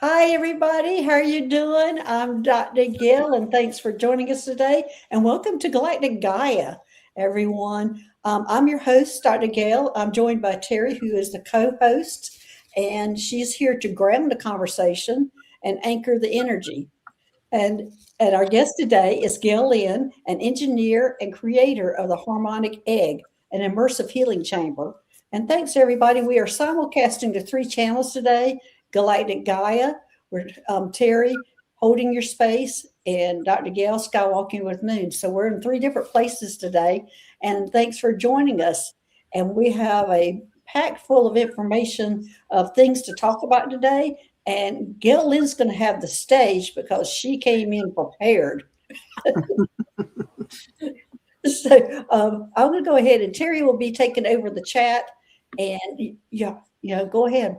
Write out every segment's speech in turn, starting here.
Hi, everybody. How are you doing? I'm Dr. Gail, and thanks for joining us today. And welcome to Galactic Gaia, everyone. I'm your host, Dr. Gail. I'm joined by Teri, who is the co-host, and she's here to ground the conversation and anchor the energy. And our guest today is Gail Lynn, an engineer and creator of the Harmonic Egg, an immersive healing chamber. And thanks, everybody. We are simulcasting to three channels today: Galactic Gaia, where Teri holding your space, and Dr. Gail Skywalking with Moon. So we're in three different places today. And thanks for joining us. And we have a pack full of information of things to talk about today. And Gail Lynn's going to have the stage because she came in prepared. So I'm going to go ahead, and Teri will be taking over the chat. And go ahead.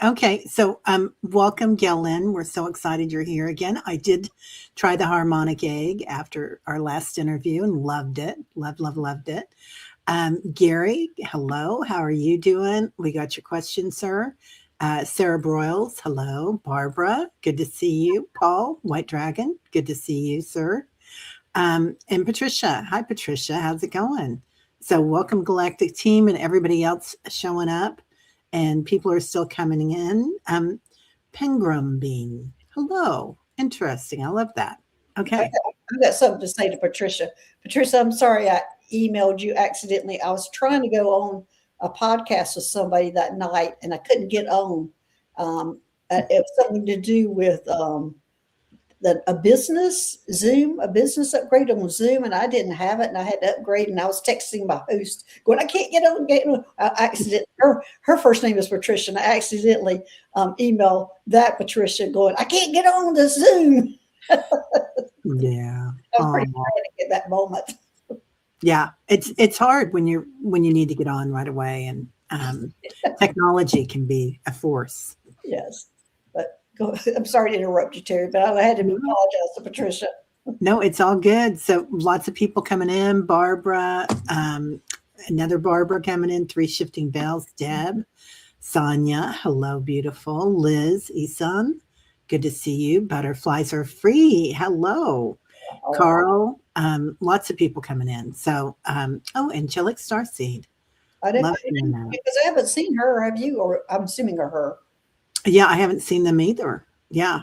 Okay. So, welcome, Gail Lynn. We're so excited you're here again. I did try the Harmonic Egg after our last interview and loved it. Loved it. Gary, hello. How are you doing? We got your question, sir. Sarah Broyles, hello. Barbara, good to see you. Paul, White Dragon, good to see you, sir. And Patricia, hi, Patricia. How's it going? So, welcome, Galactic Team, and everybody else showing up. And people are still coming in. Pengram Bean, hello. Interesting. I love that. Okay. I've got something to say to Patricia. Patricia, I'm sorry I emailed you accidentally. I was trying to go on a podcast with somebody that night, and I couldn't get on. It was something to do with a business upgrade on Zoom, and I didn't have it, and I had to upgrade. And I was texting my host, going, "I can't get on." I accidentally, her first name is Patricia, and I accidentally emailed that Patricia, going, "I can't get on the Zoom." Yeah, I was pretty frantic at that moment. Yeah, it's hard when you need to get on right away, and technology can be a force. Yes, but I'm sorry to interrupt you, Teri, but I had to apologize to Patricia. No, it's all good. So lots of people coming in. Barbara, another Barbara coming in. Three Shifting Bells. Deb, Sonia, hello, beautiful. Liz, Isan, good to see you. Butterflies are free. Hello. Carl, lots of people coming in. So, Angelic Starseed. I didn't because I haven't seen her. Have you? Or I'm assuming are her. Yeah, I haven't seen them either. Yeah.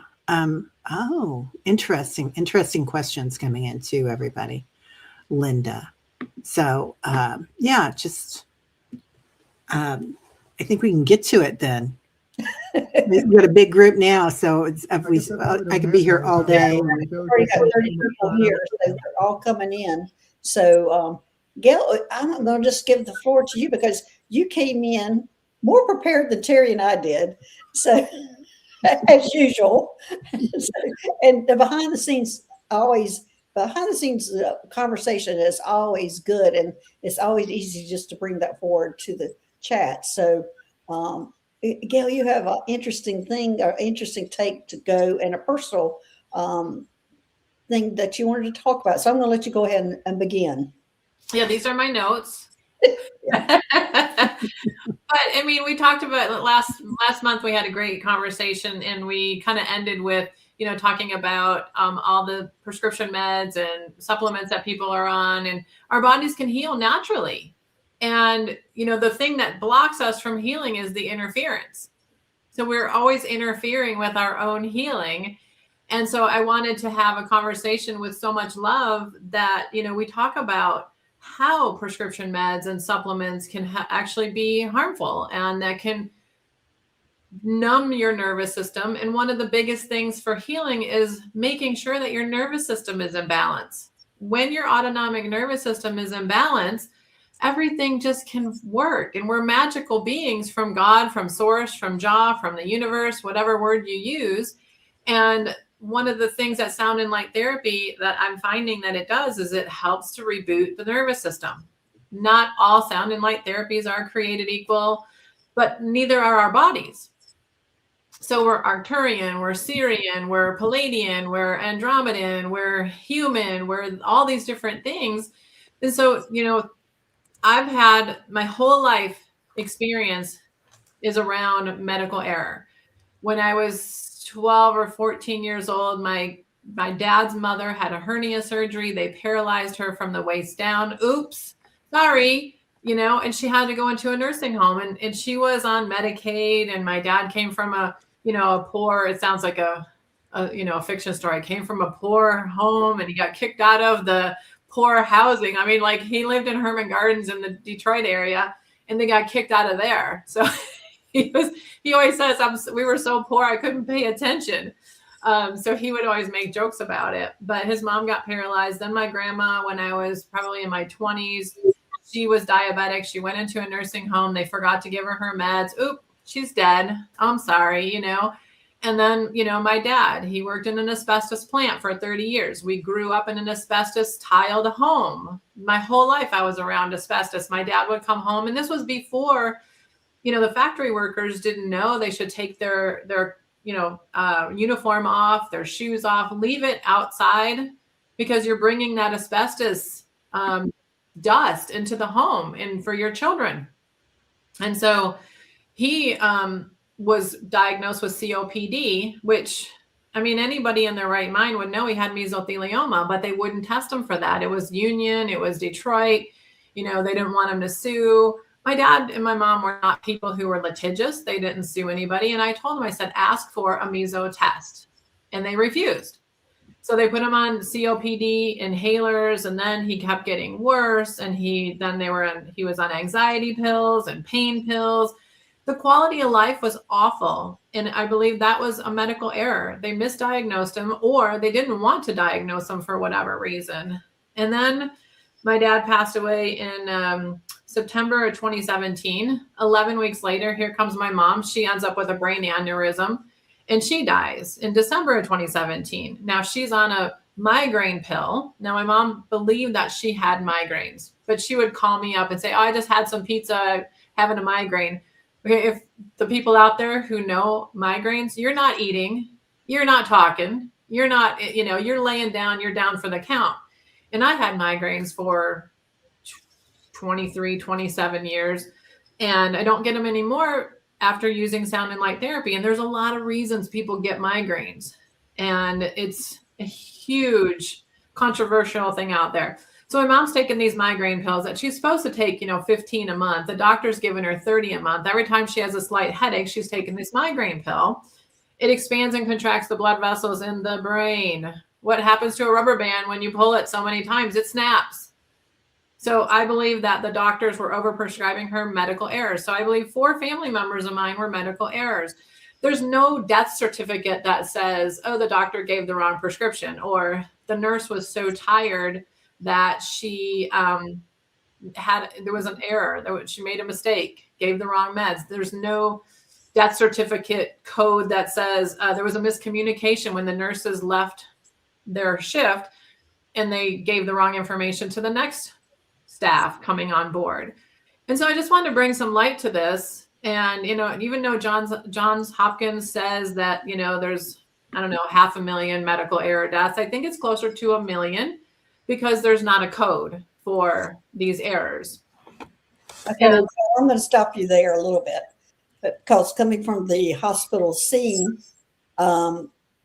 Interesting questions coming in too, everybody. Linda. So, I think we can get to it then. We've got a big group now, so I could be here all day. We've already got 30 people here, so they're all coming in. So, Gail, I'm going to just give the floor to you because you came in more prepared than Teri and I did. So, as usual. And the behind the scenes conversation is always good, and it's always easy just to bring that forward to the chat. So, Gail, you have an interesting thing or interesting take to go, and a personal thing that you wanted to talk about. So I'm going to let you go ahead and begin. Yeah, these are my notes. But I mean, we talked about last month. We had a great conversation, and we kind of ended with talking about all the prescription meds and supplements that people are on, and our bodies can heal naturally. And, the thing that blocks us from healing is the interference. So we're always interfering with our own healing. And so I wanted to have a conversation with so much love that, we talk about how prescription meds and supplements can actually be harmful, and that can numb your nervous system. And one of the biggest things for healing is making sure that your nervous system is in balance. When your autonomic nervous system is in balance, everything just can work. And we're magical beings from God, from source, from Jah, from the universe, whatever word you use. And one of the things that sound and light therapy that I'm finding that it does is it helps to reboot the nervous system. Not all sound and light therapies are created equal, but neither are our bodies. So we're Arcturian, we're Sirian, we're Palladian, we're Andromedan, we're human, we're all these different things. And so, I've had my whole life experience is around medical error. when I was 12 or 14 years old, my dad's mother had a hernia surgery. They paralyzed her from the waist down. Oops, sorry, and she had to go into a nursing home, and she was on Medicaid. And my dad came from a poor, it sounds like a fiction story, came from a poor home, and he got kicked out of the poor housing. I mean, like, he lived in Herman Gardens in the Detroit area, and they got kicked out of there. So he always says, we were so poor I couldn't pay attention. So he would always make jokes about it. But his mom got paralyzed. Then my grandma, when I was probably in my 20s, she was diabetic. She went into a nursing home. They forgot to give her meds. Oop, she's dead. I'm sorry, And then, my dad, he worked in an asbestos plant for 30 years. We grew up in an asbestos tiled home. My whole life I was around asbestos. My dad would come home, and this was before, the factory workers didn't know they should take their uniform off, their shoes off, leave it outside, because you're bringing that asbestos dust into the home and for your children. And so he was diagnosed with COPD, which, I mean, anybody in their right mind would know he had mesothelioma, but they wouldn't test him for that. It was Union, it was Detroit, they didn't want him to sue. My dad and my mom were not people who were litigious. They didn't sue anybody. And I told them, I said, ask for a meso test. And they refused. So they put him on COPD inhalers, and then he kept getting worse. And he was on anxiety pills and pain pills. The quality of life was awful. And I believe that was a medical error. They misdiagnosed him, or they didn't want to diagnose him for whatever reason. And then my dad passed away in September of 2017. 11 weeks later, here comes my mom. She ends up with a brain aneurysm, and she dies in December of 2017. Now, she's on a migraine pill. Now, my mom believed that she had migraines, but she would call me up and say, oh, I just had some pizza, having a migraine. Okay, if the people out there who know migraines, you're not eating, you're not talking, you're not, you're laying down, you're down for the count. And I had migraines for 23, 27 years, and I don't get them anymore after using sound and light therapy. And there's a lot of reasons people get migraines, and it's a huge controversial thing out there. So my mom's taking these migraine pills that she's supposed to take, 15 a month. The doctor's giving her 30 a month. Every time she has a slight headache, she's taking this migraine pill. It expands and contracts the blood vessels in the brain. What happens to a rubber band when you pull it so many times? It snaps. So I believe that the doctors were overprescribing her, medical errors. So I believe 4 family members of mine were medical errors. There's no death certificate that says, oh, the doctor gave the wrong prescription, or the nurse was so tired that she there was an error, that she made a mistake, gave the wrong meds. There's no death certificate code that says there was a miscommunication when the nurses left their shift and they gave the wrong information to the next staff coming on board. And so I just wanted to bring some light to this. And, even though Johns Hopkins says that, there's, 500,000 medical error deaths, I think it's closer to 1 million, because there's not a code for these errors. Okay, so I'm going to stop you there a little bit, because coming from the hospital scene,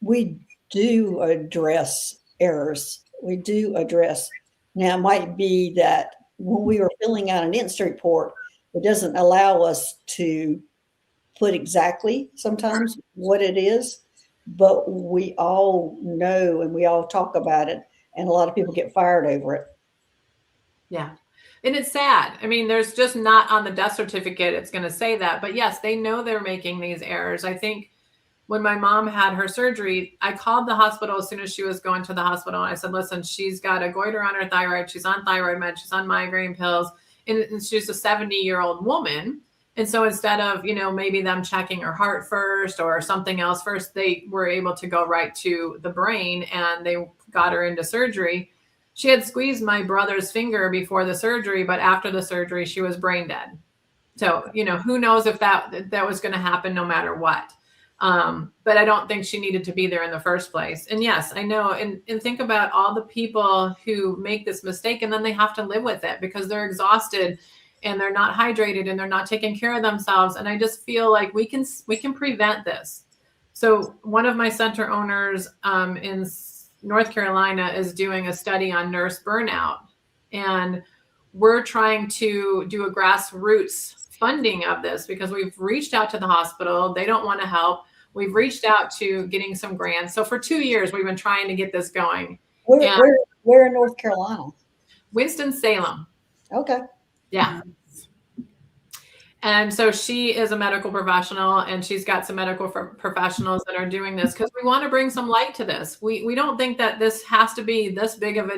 we do address errors. We do address. Now, it might be that when we were filling out an incident report, it doesn't allow us to put exactly sometimes what it is, but we all know and we all talk about it, and a lot of people get fired over it. Yeah. And it's sad. I mean, there's just not on the death certificate, it's going to say that. But yes, they know they're making these errors. I think when my mom had her surgery, I called the hospital as soon as she was going to the hospital. And I said, listen, she's got a goiter on her thyroid. She's on thyroid meds. She's on migraine pills. And she's a 70-year-old woman. And so instead of, maybe them checking her heart first or something else first, they were able to go right to the brain, and they got her into surgery. She had squeezed my brother's finger before the surgery, but after the surgery, she was brain dead. So, who knows if that was going to happen no matter what. But I don't think she needed to be there in the first place. And yes, I know. And think about all the people who make this mistake, and then they have to live with it because they're exhausted and they're not hydrated and they're not taking care of themselves. And I just feel like we can prevent this. So one of my center owners in North Carolina is doing a study on nurse burnout. And we're trying to do a grassroots funding of this because we've reached out to the hospital. They don't want to help. We've reached out to getting some grants. So for 2 years, we've been trying to get this going. Where in North Carolina? Winston-Salem. Okay. Yeah. And so she is a medical professional, and she's got some medical professionals that are doing this because we want to bring some light to this. We don't think that this has to be this big of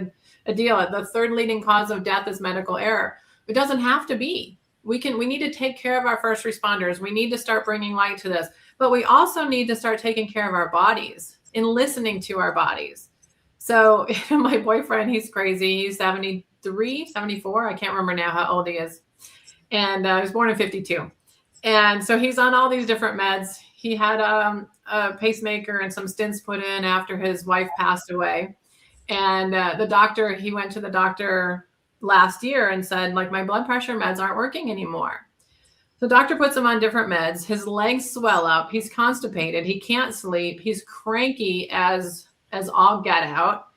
a deal. The third leading cause of death is medical error. It doesn't have to be. We need to take care of our first responders. We need to start bringing light to this, but we also need to start taking care of our bodies and listening to our bodies. So my boyfriend, he's crazy. He's 73, 74. I can't remember now how old he is. And he was born in 52. And so he's on all these different meds. He had a pacemaker and some stents put in after his wife passed away. And he went to the doctor last year and said, like, my blood pressure meds aren't working anymore. The doctor puts him on different meds. His legs swell up. He's constipated. He can't sleep. He's cranky as all get out.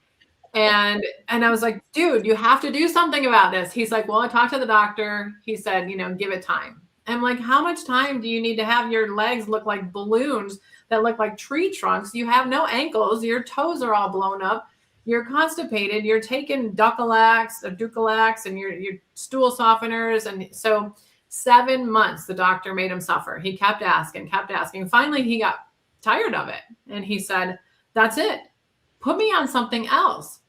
And I was like, dude, you have to do something about this. He's like, well, I talked to the doctor. He said, give it time. I'm like, how much time do you need to have your legs look like balloons that look like tree trunks? You have no ankles. Your toes are all blown up. You're constipated. You're taking Dulcolax and your stool softeners. And so 7 months, the doctor made him suffer. He kept asking. Finally, he got tired of it. And he said, that's it. Put me on something else.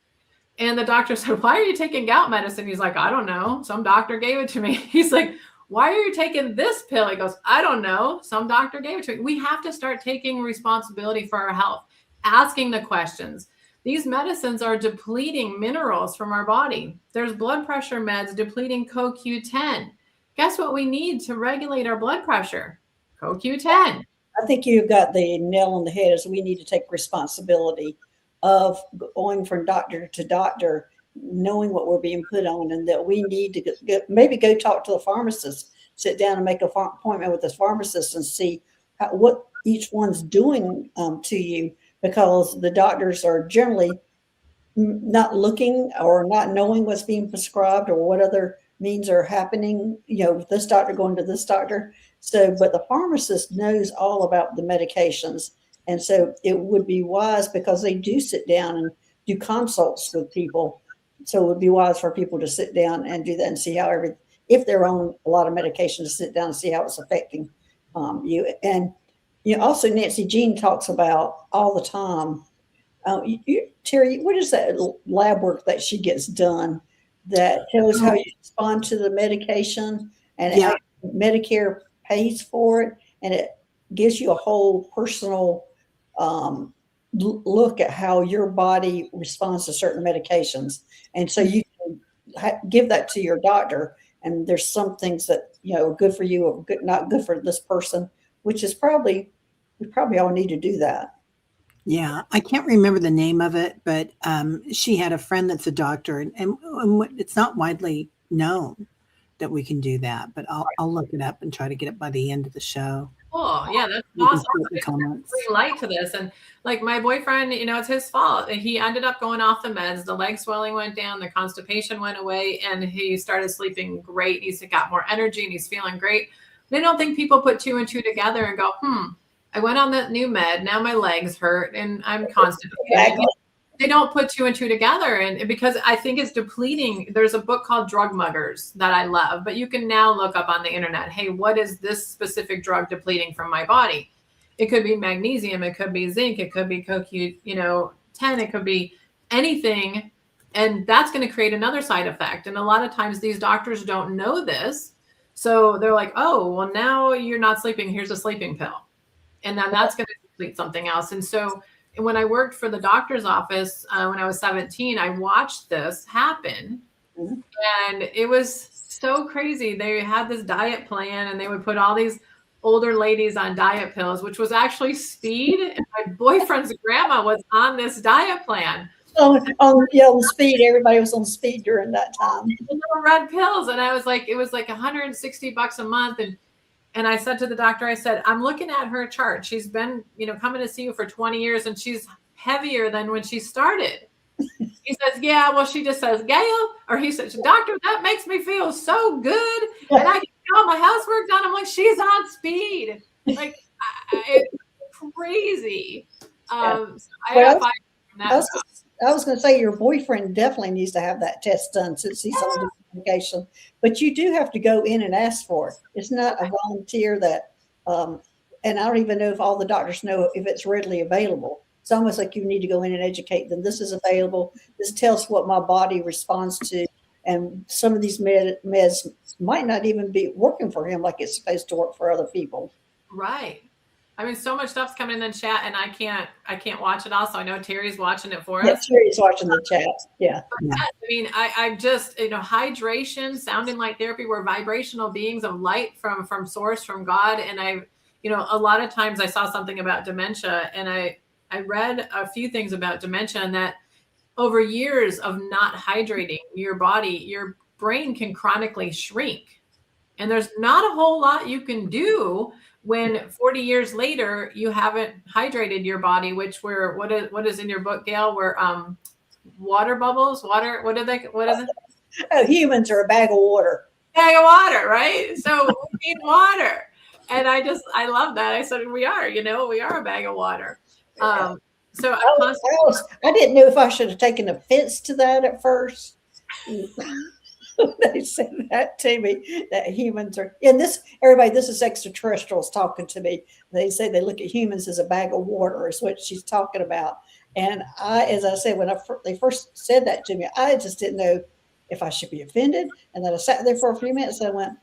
And the doctor said, why are you taking gout medicine? He's like, I don't know. Some doctor gave it to me. He's like, why are you taking this pill? He goes, I don't know. Some doctor gave it to me. We have to start taking responsibility for our health, asking the questions. These medicines are depleting minerals from our body. There's blood pressure meds depleting CoQ10. Guess what we need to regulate our blood pressure? CoQ10. I think you've got the nail on the head, is we need to take responsibility of going from doctor to doctor, knowing what we're being put on, and that we need to maybe go talk to the pharmacist, sit down and make an appointment with the pharmacist and see what each one's doing to you, because the doctors are generally not looking or not knowing what's being prescribed or what other means are happening, this doctor going to this doctor. So, but the pharmacist knows all about the medications. And so it would be wise, because they do sit down and do consults with people. So it would be wise for people to sit down and do that and see how if they're on a lot of medication, to sit down and see how it's affecting you. And also Nancy Jean talks about all the time. Teri, what is that lab work that she gets done that tells how you respond to the medication, and how Medicare pays for it, and it gives you a whole personal look at how your body responds to certain medications. And so you can give that to your doctor, and there's some things that are good for you or not good for this person, which is we probably all need to do that. Yeah, I can't remember the name of it, but she had a friend that's a doctor, and it's not widely known that we can do that, but I'll look it up and try to get it by the end of the show. Oh, yeah, that's awesome. Bring light to this. And like my boyfriend, it's his fault. He ended up going off the meds. The leg swelling went down, the constipation went away, and he started sleeping great. He's got more energy and he's feeling great. I don't think people put 2 and 2 together and go, I went on that new med. Now my legs hurt and I'm constipated. Exactly. They don't put 2 and 2 together. And because I think it's depleting. There's a book called Drug Muggers that I love, but you can now look up on the internet, hey, what is this specific drug depleting from my body? It could be magnesium. It could be zinc. It could be CoQ10. It could be anything. And that's going to create another side effect. And a lot of times these doctors don't know this. So they're like, oh, well, now you're not sleeping. Here's a sleeping pill. And then that's going to deplete something else. And so when I worked for the doctor's office when I was 17, I watched this happen. Mm-hmm. And it was so crazy. They had this diet plan and they would put all these older ladies on diet pills, which was actually speed. And my boyfriend's grandma was on this diet plan. On speed. Everybody was on speed during that time. The little red pills. And I was like, it was like $160 a month. And I said to the doctor, I said, I'm looking at her chart. She's been, coming to see you for 20 years and she's heavier than when she started. He says, yeah, well, she just says, Gail, or he says, doctor, that makes me feel so good. And I can get all my housework done. I'm like, she's on speed. Like, it's crazy. So I got fired from that job. I was going to say your boyfriend definitely needs to have that test done since he's on the medication, but you do have to go in and ask for it. It's not a volunteer that, and I don't even know if all the doctors know if it's readily available. It's almost like you need to go in and educate them. This is available. This tells what my body responds to. And some of these meds might not even be working for him like it's supposed to work for other people. Right. I mean, so much stuff's coming in the chat, and I can't watch it all. So I know Teri's watching it for us. Yeah, Teri's watching the chat. Yeah. But I mean, I just, hydration, sounding light therapy, we're vibrational beings of light from source, from God. And a lot of times I saw something about dementia, and I read a few things about dementia, and that over years of not hydrating your body, your brain can chronically shrink. And there's not a whole lot you can do when 40 years later you haven't hydrated your body, which what is in your book, Gail? We're water bubbles, water. What are they? Oh, humans are a bag of water. Bag of water, right? So we need water. And I love that. I said, we are a bag of water. So I didn't know if I should have taken offense to that at first. They said that to me, that humans are, and this is extraterrestrials talking to me. They say they look at humans as a bag of water is what she's talking about. And as I said, when they first said that to me, I just didn't know if I should be offended. And then I sat there for a few minutes and I went,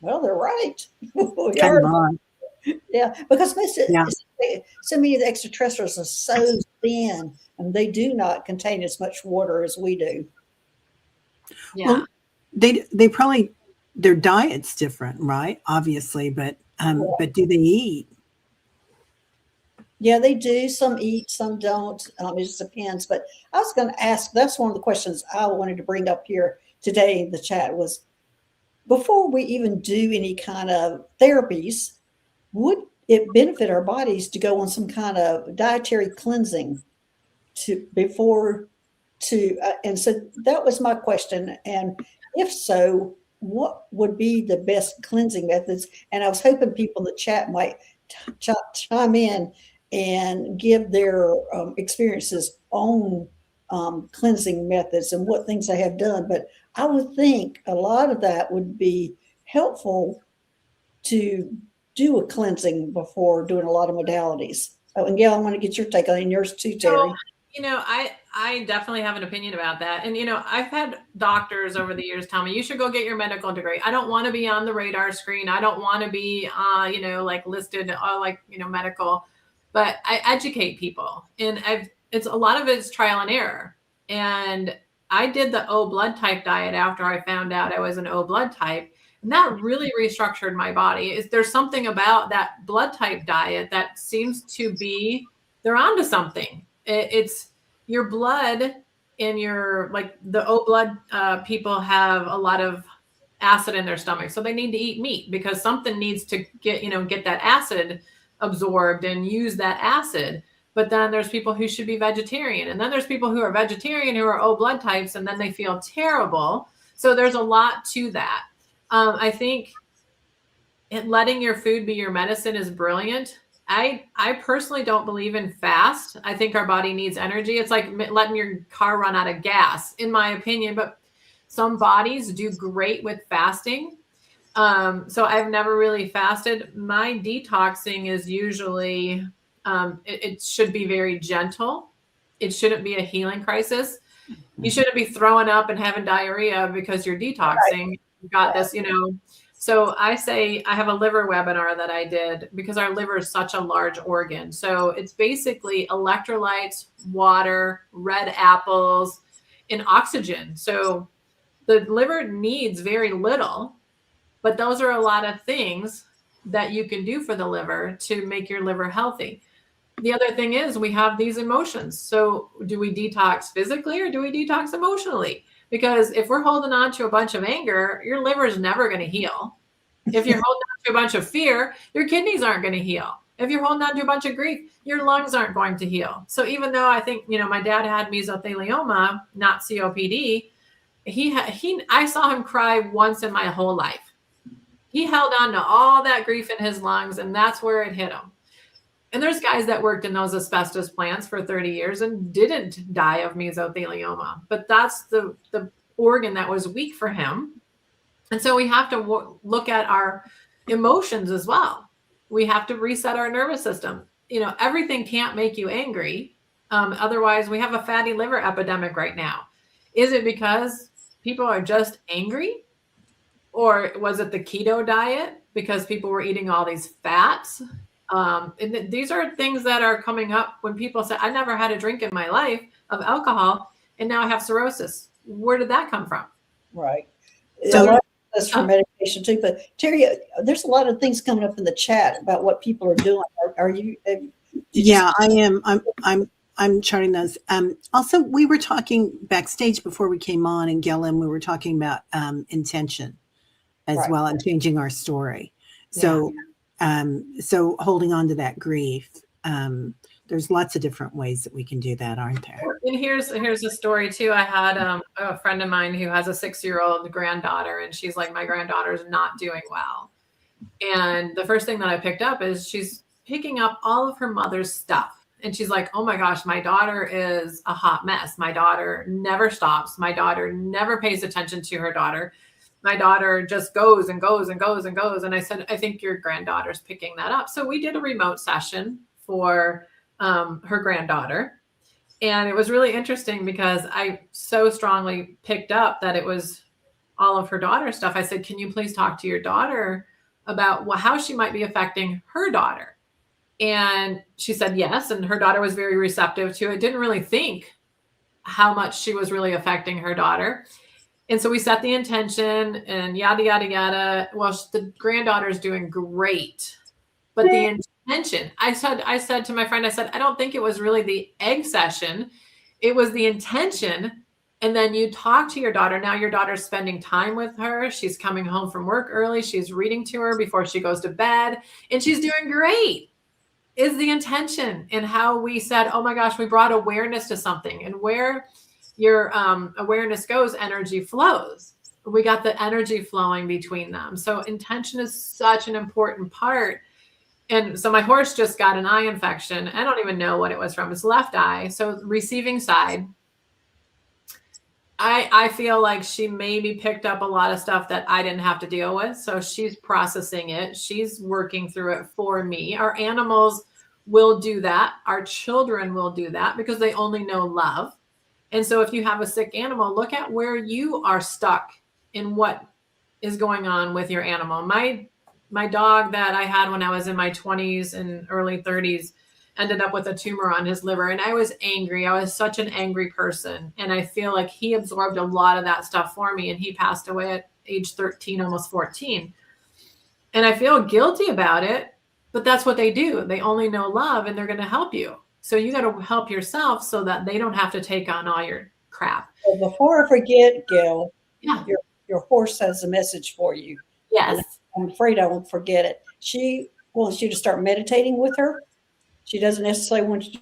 well, they're right. Yeah, because so many of the extraterrestrials are so thin and they do not contain as much water as we do. Yeah. Well, they probably, their diet's different, right? Obviously, but do they eat? Yeah, they do. Some eat, some don't. It just depends. But I was going to ask, that's one of the questions I wanted to bring up here today in the chat was, before we even do any kind of therapies, would it benefit our bodies to go on some kind of dietary cleansing and so that was my question. And if so, what would be the best cleansing methods? And I was hoping people in the chat might chime in and give their experiences on cleansing methods and what things they have done. But I would think a lot of that would be helpful to do a cleansing before doing a lot of modalities. Oh, and Gail, I want to get your take on it, and yours too, Teri. I definitely have an opinion about that. And, I've had doctors over the years tell me, you should go get your medical degree. I don't want to be on the radar screen. I don't want to be, listed, medical, but I educate people. And it's a lot of it's trial and error. And I did the O blood type diet after I found out I was an O blood type. And that really restructured my body. There's something about that blood type diet that seems to be, they're onto something. It's your blood in your, like the O blood people have a lot of acid in their stomach. So they need to eat meat because something needs to get that acid absorbed and use that acid. But then there's people who should be vegetarian. And then there's people who are vegetarian who are O blood types and then they feel terrible. So there's a lot to that. I think letting your food be your medicine is brilliant. I personally don't believe in fast. I think our body needs energy. It's like letting your car run out of gas, in my opinion. But some bodies do great with fasting. So I've never really fasted. My detoxing is usually, it should be very gentle. It shouldn't be a healing crisis. You shouldn't be throwing up and having diarrhea because you're detoxing. Right. You got this, So I say I have a liver webinar that I did because our liver is such a large organ. So it's basically electrolytes, water, red apples, and oxygen. So the liver needs very little, but those are a lot of things that you can do for the liver to make your liver healthy. The other thing is we have these emotions. So do we detox physically or do we detox emotionally? Because if we're holding on to a bunch of anger, your liver is never going to heal. If you're holding on to a bunch of fear, your kidneys aren't going to heal. If you're holding on to a bunch of grief, your lungs aren't going to heal. So even though I think, my dad had mesothelioma, not COPD, I saw him cry once in my whole life. He held on to all that grief in his lungs, and that's where it hit him. And there's guys that worked in those asbestos plants for 30 years and didn't die of mesothelioma, but that's the organ that was weak for him. And so we have to look at our emotions as well. We have to reset our nervous system. Everything can't make you angry. Otherwise, we have a fatty liver epidemic right now. Is it because people are just angry? Or was it the keto diet because people were eating all these fats? And these are things that are coming up when people say, I never had a drink in my life of alcohol, and now I have cirrhosis. Where did that come from? Right. So that's for medication too. But Teri, there's a lot of things coming up in the chat about what people are doing. Are you? Yeah, I am. I'm charting those. Also, we were talking backstage before we came on, and Gail Lynn, we were talking about intention as Right. well, and changing our story. So, so holding on to that grief. There's lots of different ways that we can do that, aren't there? And here's a story too. I had a friend of mine who has a 6-year-old granddaughter, and she's like, my granddaughter's not doing well. And the first thing that I picked up is she's picking up all of her mother's stuff. And she's like, oh my gosh, my daughter is a hot mess. My daughter never stops. My daughter never pays attention to her daughter. My daughter just goes and goes and goes and goes. And I said, I think your granddaughter's picking that up. So we did a remote session for her granddaughter. And it was really interesting because I so strongly picked up that it was all of her daughter's stuff. I said, can you please talk to your daughter about how she might be affecting her daughter? And she said yes. And her daughter was very receptive to it. Didn't really think how much she was really affecting her daughter. And so we set the intention and yada, yada, yada. Well, the granddaughter's doing great. But the intention, I said to my friend, I said, I don't think it was really the egg session. It was the intention. And then you talk to your daughter. Now your daughter's spending time with her. She's coming home from work early. She's reading to her before she goes to bed. And she's doing great. Is the intention and how we said, oh my gosh, we brought awareness to something. And where your awareness goes, energy flows. We got the energy flowing between them. So intention is such an important part. And so my horse just got an eye infection. I don't even know what it was from. His left eye. So receiving side. I feel like she maybe picked up a lot of stuff that I didn't have to deal with. So she's processing it. She's working through it for me. Our animals will do that. Our children will do that because they only know love. And so if you have a sick animal, look at where you are stuck in what is going on with your animal. My dog that I had when I was in my 20s and early 30s ended up with a tumor on his liver. And I was angry. I was such an angry person. And I feel like he absorbed a lot of that stuff for me. And he passed away at age 13, almost 14. And I feel guilty about it, but that's what they do. They only know love and they're going to help you. So you got to help yourself so that they don't have to take on all your crap. Well, before I forget, Gail, Yeah. your horse has a message for you. Yes. I'm afraid I won't forget it. She wants you to start meditating with her. She doesn't necessarily want you to.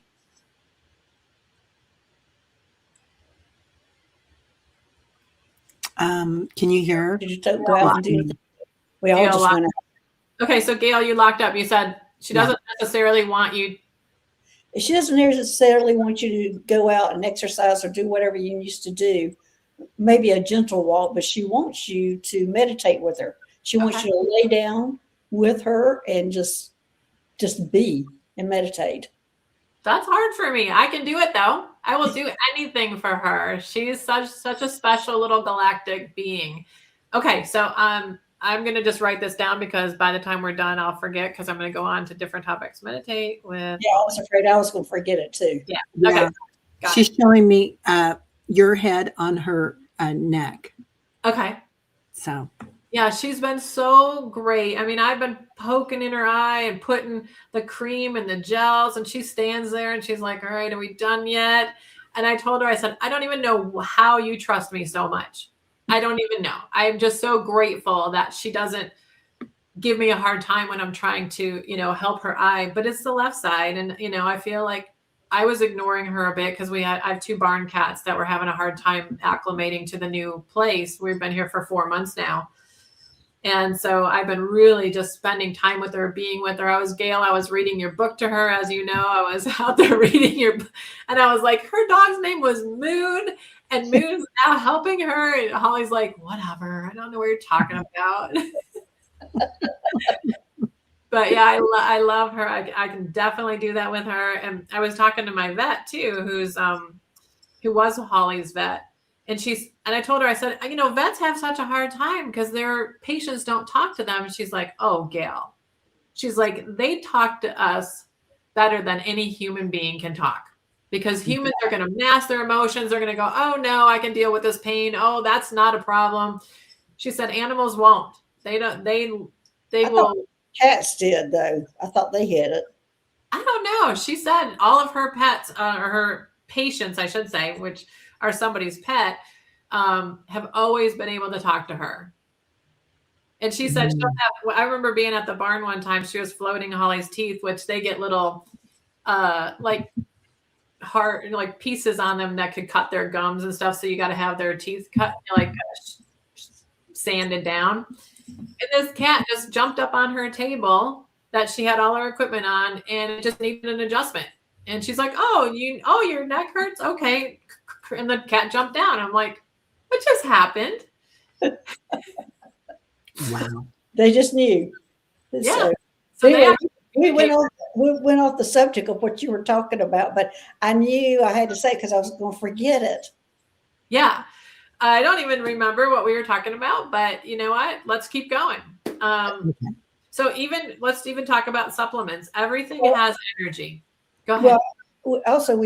Can you hear her? Did you go out and do? We all just went out. Okay, so Gail, you locked up. You said she doesn't necessarily want you. She doesn't necessarily want you to go out and exercise or do whatever you used to do. Maybe a gentle walk, but she wants you to meditate with her. She wants you to lay down with her and just be and meditate. That's hard for me. I can do it though. I will do anything for her. She's such a special little galactic being. Okay, so I'm going to just write this down because by the time we're done, I'll forget because I'm going to go on to different topics. Meditate with. Yeah, I was afraid I was going to forget it too. Yeah. Yeah. Okay. She's showing me your head on her neck. Okay. So. Yeah, she's been so great. I mean, I've been poking in her eye and putting the cream and the gels, and she stands there and she's like, all right, are we done yet? And I told her, I said, I don't even know how you trust me so much. I don't even know. I'm just so grateful that she doesn't give me a hard time when I'm trying to, help her eye, but it's the left side. And, I feel like I was ignoring her a bit because I have 2 barn cats that were having a hard time acclimating to the new place. We've been here for 4 months now. And so I've been really just spending time with her, being with her. Gail, I was reading your book to her. As you know, I was out there reading and I was like, her dog's name was Moon, and Moon's now helping her. And Holly's like, whatever. I don't know what you're talking about. But yeah, I love her. I can definitely do that with her. And I was talking to my vet too, who was Holly's vet. And I told her, I said, vets have such a hard time because their patients don't talk to them. And she's like, oh, Gail. She's like, they talk to us better than any human being can talk, because humans are going to mask their emotions. They're going to go, oh no, I can deal with this pain. Oh, that's not a problem. She said, animals won't. They don't, they will. Cats did though. I thought they had it. I don't know. She said all of her pets, or her patients, I should say, which are somebody's pet, have always been able to talk to her. And she said, I remember being at the barn one time, she was floating Holly's teeth, which they get little, like hard, like pieces on them that could cut their gums and stuff. So you got to have their teeth cut, like sanded down. And this cat just jumped up on her table that she had all her equipment on, and it just needed an adjustment. And she's like, oh, your neck hurts? Okay. And the cat jumped down. I'm like, what just happened? Wow. They just knew. Yeah. So anyway, we went off the subject of what you were talking about, but I knew I had to say because I was going to forget it. Yeah. I don't even remember what we were talking about, but you know what? Let's keep going. So let's even talk about supplements. Everything has energy. Go ahead. Well, also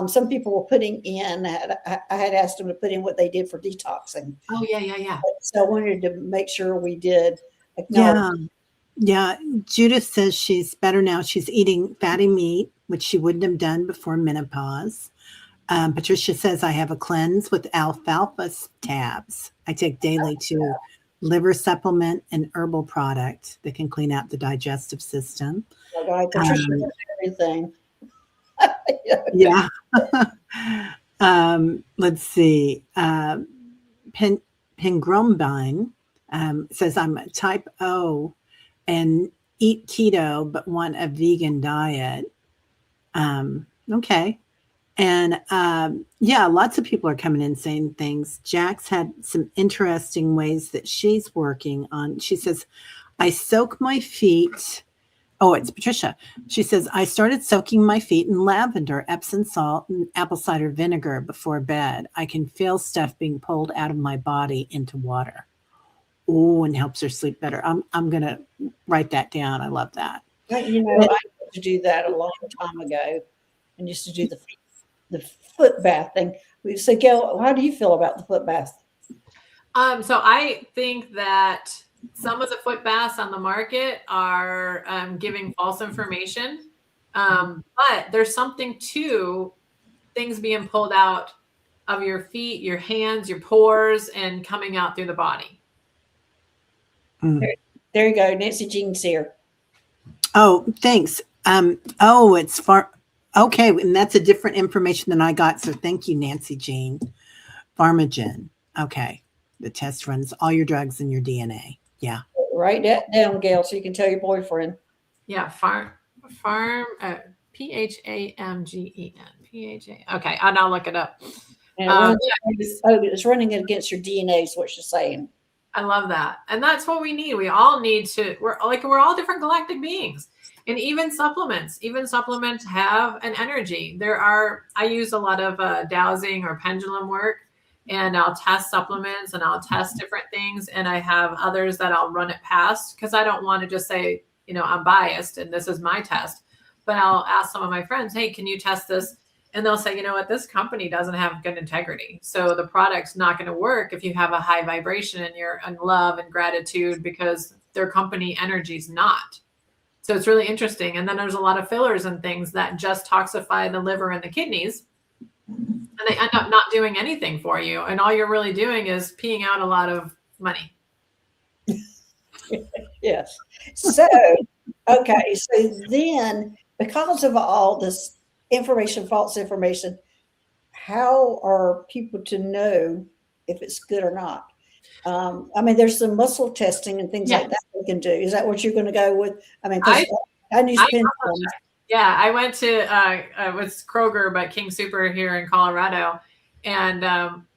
some people were putting in, I had asked them to put in what they did for detoxing. Oh yeah. So I wanted to make sure we did. Yeah. Judith says she's better now. She's eating fatty meat, which she wouldn't have done before menopause. Patricia says, I have a cleanse with alfalfa tabs. I take daily to liver supplement and herbal product that can clean out the digestive system. Patricia does everything. Yeah. Let's see. Pengrombine says, I'm a type O and eat keto, but want a vegan diet. Okay. And lots of people are coming in saying things. Jack's had some interesting ways that she's working on. She says, I soak my feet. Oh, it's Patricia. She says, I started soaking my feet in lavender, Epsom salt, and apple cider vinegar before bed. I can feel stuff being pulled out of my body into water. Oh, and helps her sleep better. I'm going to write that down. I love that. I used to do that a long time ago, and used to do the foot bath thing. So, Gail, how do you feel about the foot bath? So I think that some of the foot baths on the market are giving false information, but there's something to things being pulled out of your feet, your hands, your pores, and coming out through the body. There you go. Nancy Jean's here. Oh, thanks. It's far. Okay, and that's a different information than I got. So thank you, Nancy Jean. Pharmagen. Okay. The test runs all your drugs and your DNA. Yeah. Write that down, Gail, so you can tell your boyfriend. Yeah, Phamgen. Okay, I'll look it up. It's running it against your DNA is what she's saying. I love that. And that's what we need. We all need to, we're all different galactic beings. And even supplements have an energy. I use a lot of dowsing or pendulum work, and I'll test supplements and I'll test different things. And I have others that I'll run it past because I don't want to just say, I'm biased and this is my test, but I'll ask some of my friends, hey, can you test this? And they'll say, this company doesn't have good integrity. So the product's not going to work if you have a high vibration and you're in love and gratitude, because their company energy is not. So it's really interesting. And then there's a lot of fillers and things that just toxify the liver and the kidneys, and they end up not doing anything for you. And all you're really doing is peeing out a lot of money. Yes. So, okay. So then, because of all this information, false information, how are people to know if it's good or not? I mean, there's some muscle testing and things Yeah. like that we can do. Is that what you're going to go with? I mean, because I use I pendulums. Yeah, I went to was Kroger, but King Super here in Colorado, and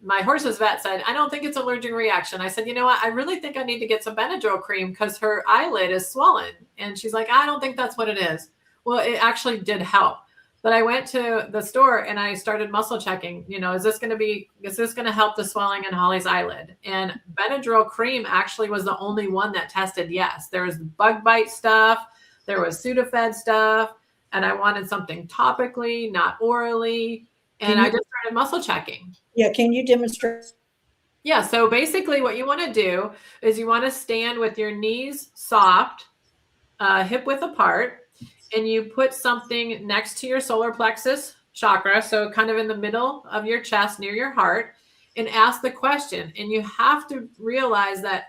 my horse's vet said, "I don't think it's allergic reaction." I said, "You know what? I really think I need to get some Benadryl cream because her eyelid is swollen." And she's like, "I don't think that's what it is." Well, it actually did help. But I went to the store and I started muscle checking. You know, is this going to help the swelling in Holly's eyelid? And Benadryl cream actually was the only one that tested yes. There was bug bite stuff, there was Sudafed stuff, and I wanted something topically, not orally. And I just started muscle checking. Yeah. Can you demonstrate? Yeah. So basically, what you want to do is you want to stand with your knees soft, hip width apart, and you put something next to your solar plexus chakra. So kind of in the middle of your chest near your heart, and ask the question. And you have to realize that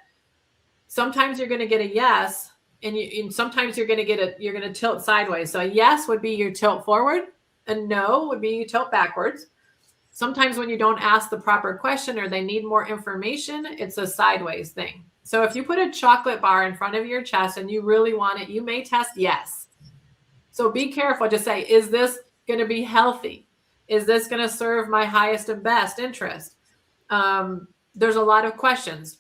sometimes you're going to get a yes, and sometimes you're going to tilt sideways. So a yes would be you tilt forward, a no would be you tilt backwards. Sometimes when you don't ask the proper question or they need more information, it's a sideways thing. So if you put a chocolate bar in front of your chest and you really want it, you may test yes. So be careful to say, is this going to be healthy? Is this going to serve my highest and best interest? There's a lot of questions.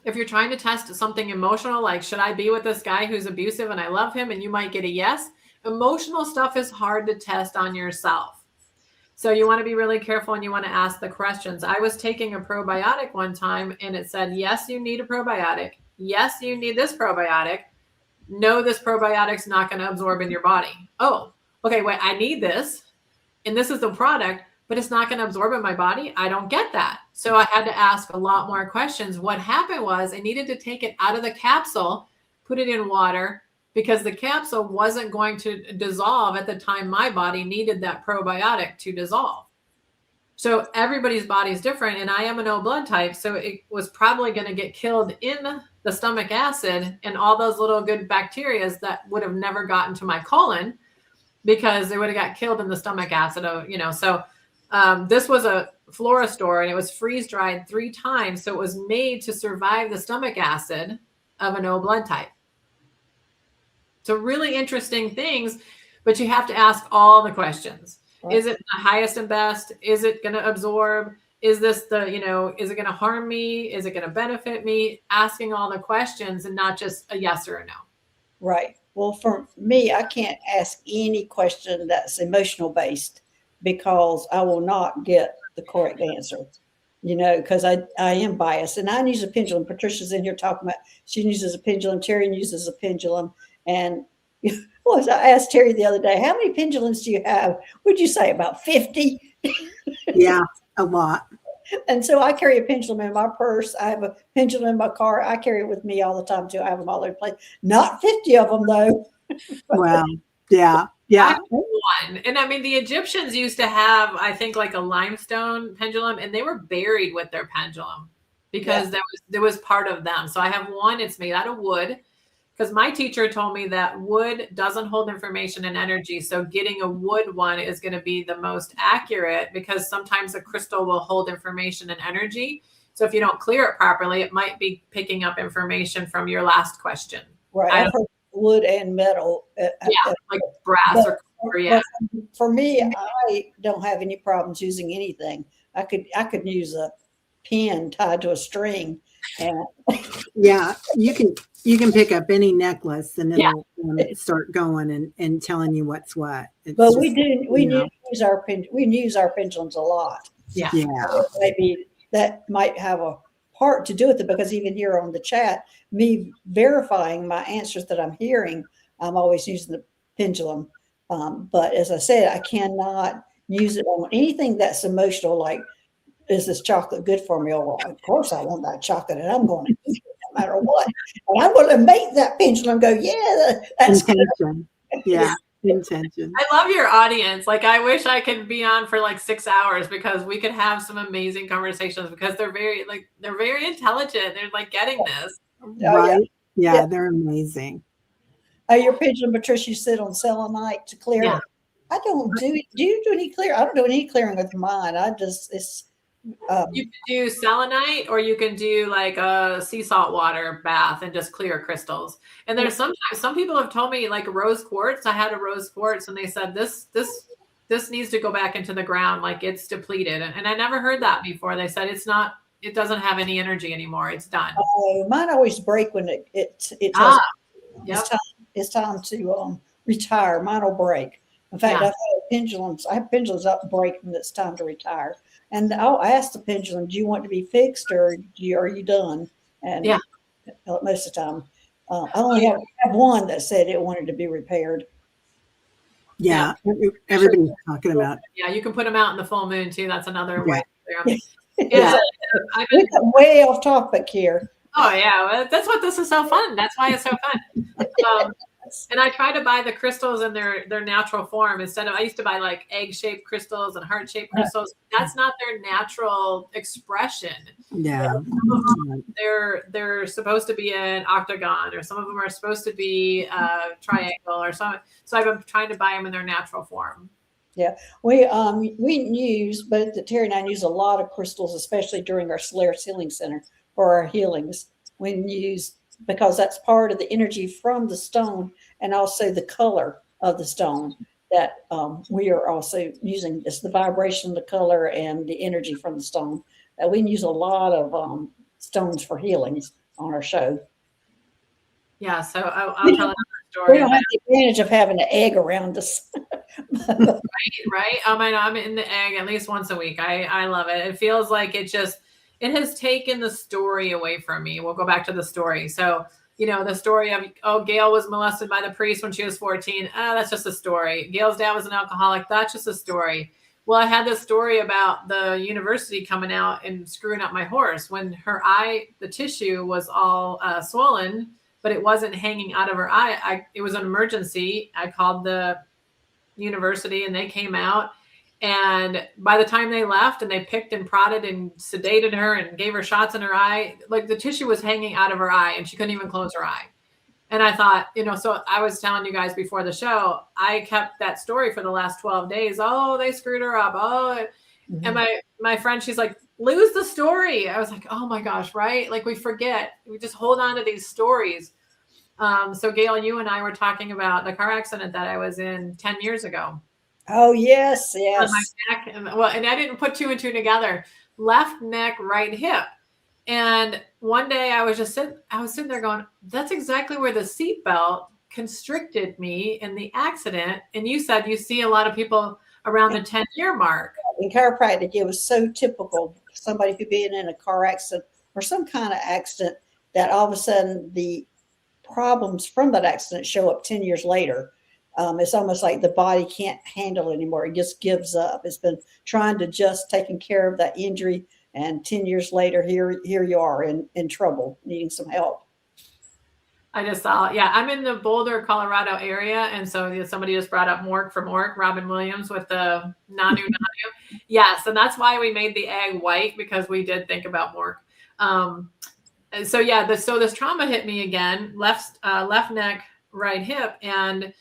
If you're trying to test something emotional, like, should I be with this guy who's abusive and I love him? And you might get a yes. Emotional stuff is hard to test on yourself. So you want to be really careful and you want to ask the questions. I was taking a probiotic one time and it said, yes, you need a probiotic. Yes, you need this probiotic. No, this probiotic's not going to absorb in your body. Oh, okay, wait, I need this. And this is the product, but it's not going to absorb in my body. I don't get that. So I had to ask a lot more questions. What happened was I needed to take it out of the capsule, put it in water, because the capsule wasn't going to dissolve at the time my body needed that probiotic to dissolve. So everybody's body is different, and I am an O blood type, so it was probably going to get killed in the stomach acid and all those little good bacteria that would have never gotten to my colon because they would have got killed in the stomach acid. So this was a flora store, and it was freeze dried 3 times, so it was made to survive the stomach acid of an O blood type. So really interesting things, but you have to ask all the questions. Right. Is it the highest and best? Is it going to absorb? Is this is it going to harm me? Is it going to benefit me? Asking all the questions and not just a yes or a no. Right. Well, for me, I can't ask any question that's emotional based because I will not get the correct answer, because I am biased, and I use a pendulum. Patricia's in here talking about she uses a pendulum. Teri uses a pendulum. And I asked Teri the other day, how many pendulums do you have? Would you say about 50? Yeah, a lot. And so I carry a pendulum in my purse. I have a pendulum in my car. I carry it with me all the time too. I have them all over the place. Not 50 of them though. Wow. Yeah. Yeah. I have one. And I mean, the Egyptians used to have, I think, like a limestone pendulum, and they were buried with their pendulum because there was part of them. So I have one. It's made out of wood. Because my teacher told me that wood doesn't hold information and energy. So getting a wood one is going to be the most accurate because sometimes a crystal will hold information and energy. So if you don't clear it properly, it might be picking up information from your last question. Right. I've heard wood and metal. Like brass or copper. Yeah. For me, I don't have any problems using anything. I could use a pin tied to a string. And yeah, you can pick up any necklace and it'll start going and telling you what's what. But we use our pendulums a lot. Yeah. Maybe that might have a part to do with it because even here on the chat, me verifying my answers that I'm hearing, I'm always using the pendulum. But as I said, I cannot use it on anything that's emotional, like, is this chocolate good for me? Oh, well, of course I want that chocolate, and I'm going to eat it no matter what. And I'm going to make that pendulum go, that's intention. Yeah, intention. I love your audience. Like, I wish I could be on for like 6 hours because we could have some amazing conversations because they're very intelligent. They're like getting this. Right. Yeah, they're amazing. Your pendulum, Patricia, you sit on selenite to clear Yeah. it. I don't do you do any clear? I don't do any clearing with mine. You can do selenite, or you can do like a sea salt water bath and just clear crystals. And there's sometimes some people have told me like rose quartz. I had a rose quartz and they said this needs to go back into the ground, like it's depleted. And I never heard that before. They said it doesn't have any energy anymore. It's done. Mine always break when it tells Yep. it's time to retire. Mine will break. In fact, Yeah. I have pendulums up break when it's time to retire. And I'll ask the pendulum, do you want to be fixed or are you done? And Yeah. most of the time, I only have one that said it wanted to be repaired. Yeah, everybody's talking about. Yeah, you can put them out in the full moon too. That's another way. Yeah. We're way off topic here. Oh yeah, well, that's what this is so fun. That's why it's so fun. And I try to buy the crystals in their natural form instead of, I used to buy like egg-shaped crystals and heart-shaped crystals. That's not their natural expression. Yeah. They're supposed to be an octagon, or some of them are supposed to be a triangle or something. So I've been trying to buy them in their natural form. Yeah, we use, but Teri and I use a lot of crystals, especially during our Solaris Healing Center for our healings. We use, because that's part of the energy from the stone and also the color of the stone that we are also using. It's the vibration, the color, and the energy from the stone. We use a lot of stones for healings on our show. Yeah, so I'll tell another story. We don't have the advantage of having an egg around us. Right. I'm in the egg at least once a week. I love it. It feels like it has taken the story away from me. We'll go back to the story. So, the story of, Gail was molested by the priest when she was 14. That's just a story. Gail's dad was an alcoholic. That's just a story. Well, I had this story about the university coming out and screwing up my horse when her eye, the tissue was all swollen, but it wasn't hanging out of her eye. It was an emergency. I called the university and they came out, and by the time they left and they picked and prodded and sedated her and gave her shots in her eye, like the tissue was hanging out of her eye and she couldn't even close her eye. And I thought, so I was telling you guys before the show, I kept that story for the last 12 days. Oh, they screwed her up. Oh, and my friend, she's like, lose the story. I was like, oh my gosh, right? Like we forget, we just hold on to these stories. So Gail, you and I were talking about the car accident that I was in 10 years ago. Oh, yes. On my neck. And I didn't put two and two together. Left neck, right hip. And one day I was sitting there going, that's exactly where the seatbelt constricted me in the accident. And you said you see a lot of people around the 10-year mark. In chiropractic, it was so typical. Somebody could be in a car accident or some kind of accident that all of a sudden the problems from that accident show up 10 years later. It's almost like the body can't handle it anymore. It just gives up. It's been trying to just taking care of that injury, and 10 years later, here you are in trouble, needing some help. I just saw, I'm in the Boulder, Colorado area, and so somebody just brought up Mork from Mork, Robin Williams with the Nanu. Yes, and that's why we made the egg white, because we did think about Mork. So this trauma hit me again, left neck, right hip, and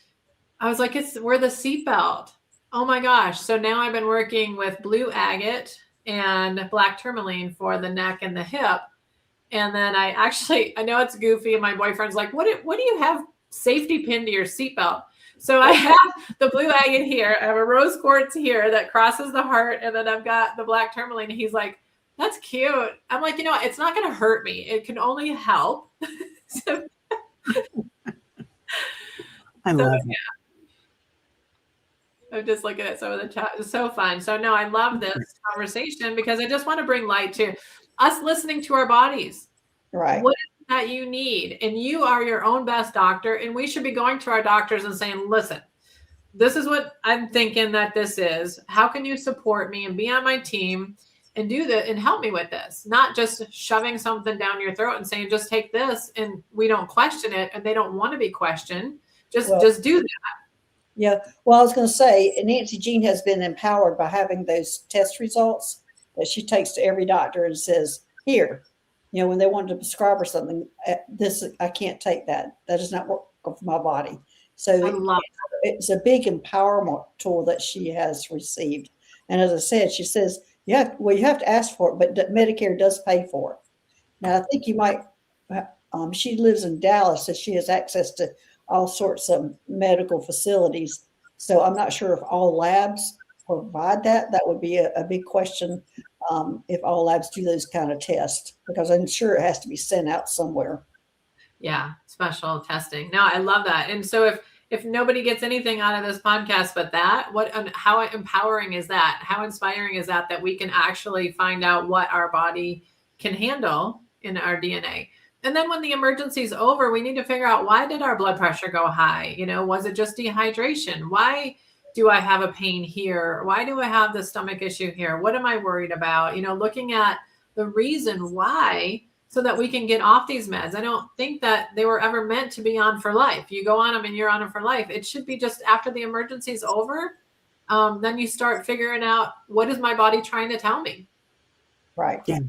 I was like, we're the seatbelt. Oh my gosh. So now I've been working with blue agate and black tourmaline for the neck and the hip. And then I know it's goofy, and my boyfriend's like, what do you have safety pinned to your seatbelt? So I have the blue agate here. I have a rose quartz here that crosses the heart. And then I've got the black tourmaline. He's like, that's cute. I'm like, it's not going to hurt me. It can only help. I love it. I'm just looking at some of the chat. It's so fun. So no, I love this conversation because I just want to bring light to us listening to our bodies. Right. What is it that you need? And you are your own best doctor. And we should be going to our doctors and saying, listen, this is what I'm thinking that this is. How can you support me and be on my team and do that and help me with this? Not just shoving something down your throat and saying, just take this, and we don't question it, and they don't want to be questioned. Just do that. Yeah. Well, I was going to say, Nancy Jean has been empowered by having those test results that she takes to every doctor and says, here, when they wanted to prescribe her something, I can't take that. That does not work for my body. So I love it's a big empowerment tool that she has received. And as I said, she says, you have to ask for it, but Medicare does pay for it. Now, I think you might, she lives in Dallas, so she has access to all sorts of medical facilities. So I'm not sure if all labs provide that. That would be a big question, if all labs do those kind of tests, because I'm sure it has to be sent out somewhere. Yeah, special testing. No, I love that. And so if nobody gets anything out of this podcast but that, how empowering is that? How inspiring is that we can actually find out what our body can handle in our DNA? And then when the emergency is over, we need to figure out, why did our blood pressure go high? Was it just dehydration? Why do I have a pain here? Why do I have the stomach issue here? What am I worried about? Looking at the reason why, so that we can get off these meds. I don't think that they were ever meant to be on for life. You go on them and you're on them for life. It should be just after the emergency is over, then you start figuring out, what is my body trying to tell me? Right. Yeah.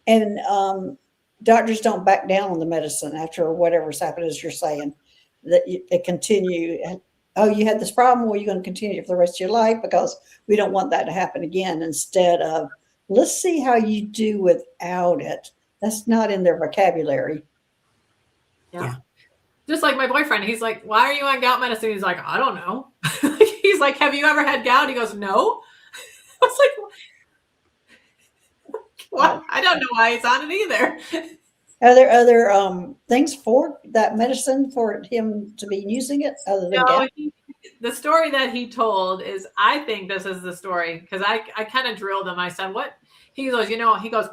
And doctors don't back down on the medicine after whatever's happened, as you're saying. That they continue. And, oh, you had this problem, well, you're going to continue for the rest of your life, because we don't want that to happen again, instead of, let's see how you do without it. That's not in their vocabulary. Yeah. Just like my boyfriend, he's like, why are you on gout medicine? He's like, I don't know. He's like, have you ever had gout? He goes, no. I was like, well, I don't know why he's on it either. Are there other things for that medicine for him to be using it other than gout? The story that he told is, I think this is the story, because I kind of drilled him. I said, what? He goes,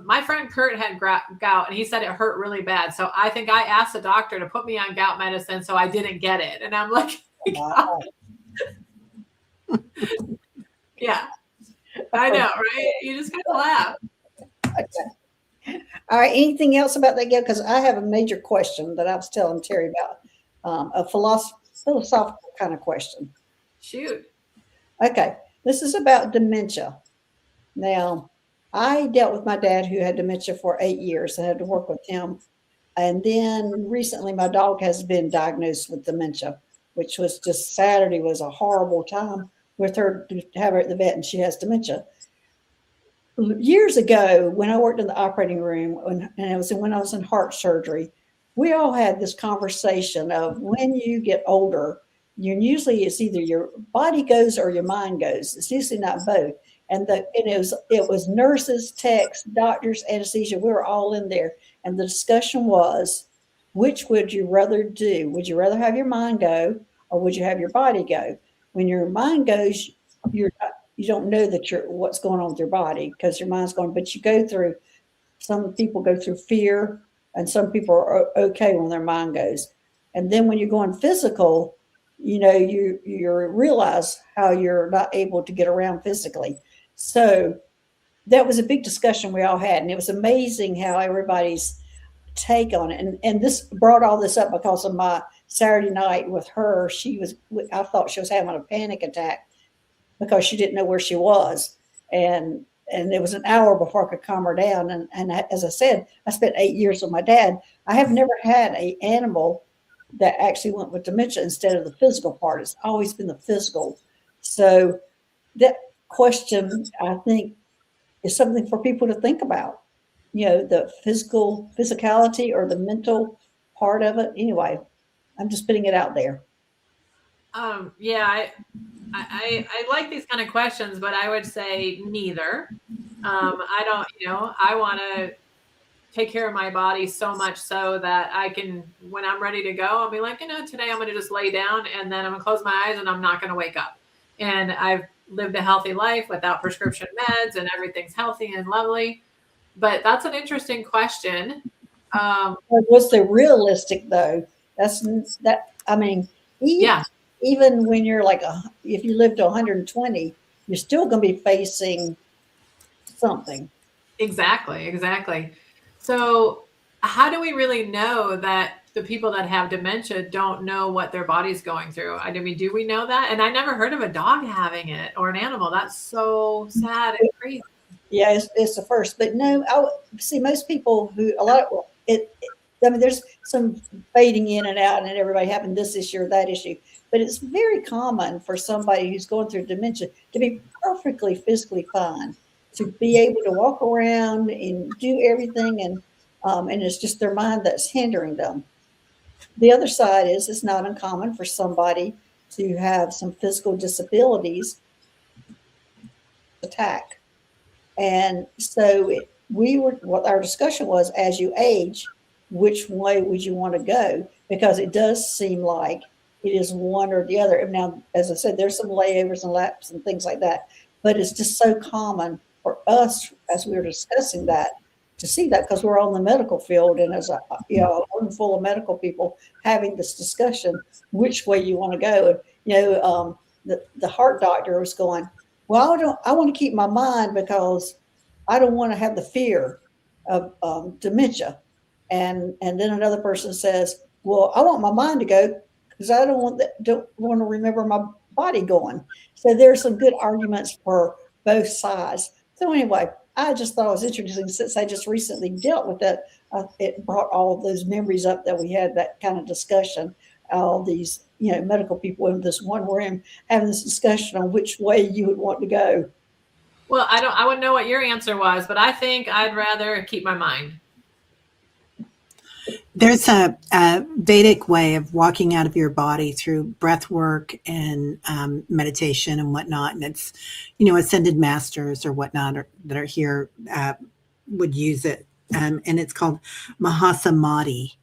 my friend Kurt had gout, and he said it hurt really bad. So I think I asked the doctor to put me on gout medicine, so I didn't get it. And I'm like, wow. Yeah, I know, right? You just gotta laugh. Okay. All right. Anything else about that, Gail? Because I have a major question that I was telling Teri about, a philosophical kind of question. Shoot. Okay. This is about dementia. Now, I dealt with my dad, who had dementia for 8 years. I had to work with him. And then recently my dog has been diagnosed with dementia, which was just Saturday was a horrible time with her to have her at the vet, and she has dementia. Years ago, when I worked in the operating room, and it was when I was in heart surgery, we all had this conversation of, when you get older, it's either your body goes or your mind goes. It's usually not both. And it was nurses, techs, doctors, anesthesia. We were all in there. And the discussion was, which would you rather do? Would you rather have your mind go, or would you have your body go? When your mind goes, you don't know what's going on with your body, because your mind's going, but some people go through fear, and some people are okay when their mind goes. And then when you're going physical, you realize how you're not able to get around physically. So that was a big discussion we all had. And it was amazing how everybody's take on it. And this brought all this up because of my Saturday night with her. I thought she was having a panic attack because she didn't know where she was. And it was an hour before I could calm her down. And as I said, I spent 8 years with my dad. I have never had an animal that actually went with dementia instead of the physical part. It's always been the physical. So that question, I think, is something for people to think about. The physicality or the mental part of it. Anyway, I'm just putting it out there. Yeah, I like these kind of questions, but I would say neither. I don't, I want to take care of my body so much so that I can, when I'm ready to go, I'll be like, today I'm going to just lay down, and then I'm going to close my eyes and I'm not going to wake up. And I've lived a healthy life without prescription meds, and everything's healthy and lovely. But that's an interesting question. What's the realistic though? Even when you're if you live to 120, you're still going to be facing something. Exactly. So how do we really know that the people that have dementia don't know what their body's going through? I mean, do we know that? And I never heard of a dog having it, or an animal. That's so sad and crazy. Yeah, it's the first, but no, see most people who I mean, there's some fading in and out, and everybody having this issue or that issue, but it's very common for somebody who's going through dementia to be perfectly physically fine, to be able to walk around and do everything, and it's just their mind that's hindering them. The other side is it's not uncommon for somebody to have some physical disabilities attack. And so what our discussion was, as you age, which way would you want to go? Because it does seem like it is one or the other. And now, as I said, there's some layovers and laps and things like that, but it's just so common for us as we were discussing that to see that because we're on the medical field and as a room full of medical people having this discussion, which way you want to go. And, the heart doctor was going, well, I want to keep my mind because I don't want to have the fear of dementia. And then another person says, well, I want my mind to go because I don't want to remember my body going. So there's some good arguments for both sides. So anyway, I just thought it was interesting since I just recently dealt with that. It brought all of those memories up that we had that kind of discussion. All these, medical people in this one room having this discussion on which way you would want to go. Well, I wouldn't know what your answer was, but I think I'd rather keep my mind. There's a Vedic way of walking out of your body through breath work and meditation and whatnot. And it's, ascended masters or whatnot that are here would use it. And it's called Mahasamadhi.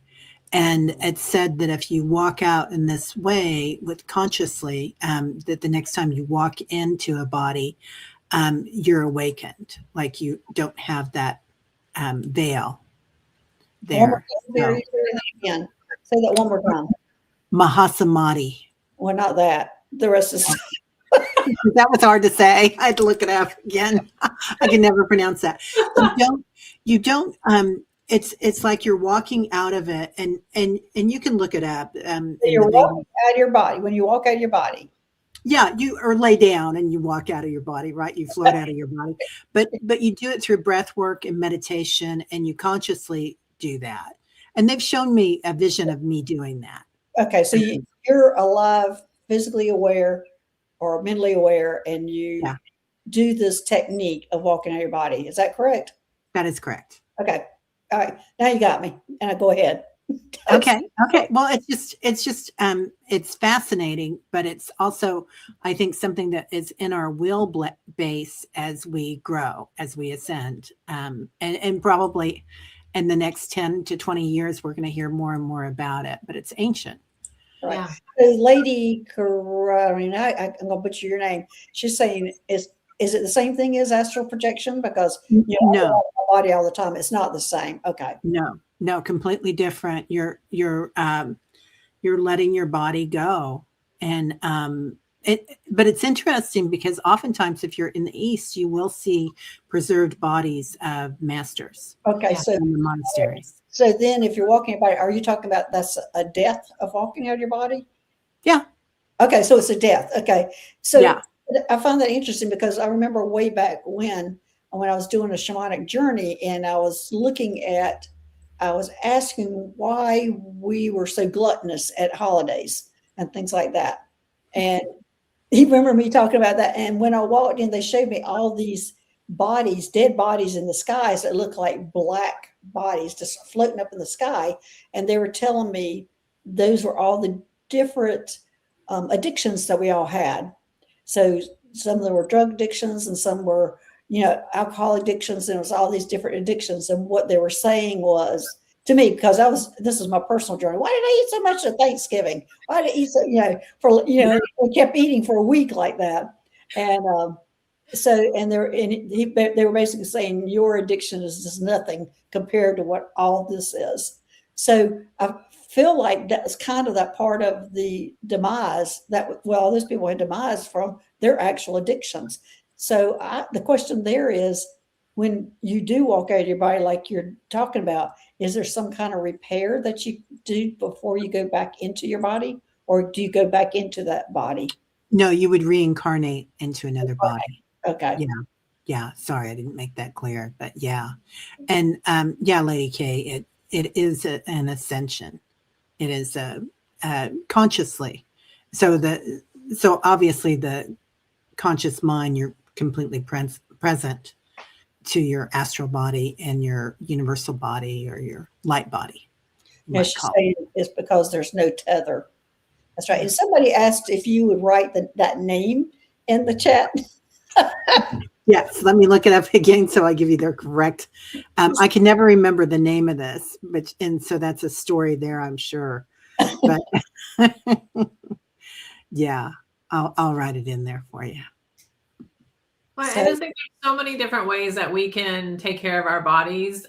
And it's said that if you walk out in this way with consciously, that the next time you walk into a body, you're awakened, like you don't have that veil there. Again. Say that one more time. Mahasamadhi. Well, not that. The rest is. That was hard to say. I had to look it up again. I can never pronounce that. You don't. It's like you're walking out of it, and you can look it up. You're walking out of your body. When you walk out of your body. Yeah, you or lay down and you walk out of your body, right? You float out of your body, but you do it through breath work and meditation, and you consciously do that. And they've shown me a vision of me doing that. Okay, so you're alive, physically aware, or mentally aware, and you do this technique of walking out of your body. Is that correct? That is correct. Okay. All right. Now you got me. And I go ahead. Okay. Well, it's fascinating, but it's also, I think, something that is in our will base as we grow, as we ascend. And probably in the next 10 to 20 years, we're going to hear more and more about it, but it's ancient. Right. Yeah. So Lady Carolina, I'm going to butcher your name. She's saying, is it the same thing as astral projection? Because no, body all the time. It's not the same. Okay. No, completely different. You're letting your body go. And but it's interesting because oftentimes if you're in the East, you will see preserved bodies of masters. Okay. So in the monasteries. So then if you're walking your body, are you talking about that's a death of walking out of your body? Yeah. Okay. So it's a death. Okay. So yeah. I found that interesting because I remember way back when I was doing a shamanic journey and I was asking why we were so gluttonous at holidays and things like that. And he remembered me talking about that. And when I walked in, they showed me all these bodies, dead bodies in the skies that look like black bodies just floating up in the sky. And they were telling me those were all the different addictions that we all had. So some of them were drug addictions and some were, alcohol addictions, and it was all these different addictions. And what they were saying was to me, because this is my personal journey. Why did I eat so much at Thanksgiving? Why did I eat so, we kept eating for a week like that. And they were basically saying your addiction is just nothing compared to what all this is. So I feel like that's kind of that part of the demise those people had demise from their actual addictions. So the question there is, when you do walk out of your body, like you're talking about, is there some kind of repair that you do before you go back into your body, or do you go back into that body? No, you would reincarnate into another body. Okay. Yeah. Yeah, sorry, I didn't make that clear, but yeah. And yeah, Lady K, it is an ascension. It is consciously. So obviously the conscious mind, you're completely present to your astral body and your universal body or your light body, you And might she's call saying it's because there's no tether. That's right. And somebody asked if you would write that name in the chat. it. Yes, let me look it up again so I give you the correct. I can never remember the name of this, and so that's a story there, I'm sure. But yeah, I'll write it in there for you. Well, So- I just think there's so many different ways that we can take care of our bodies.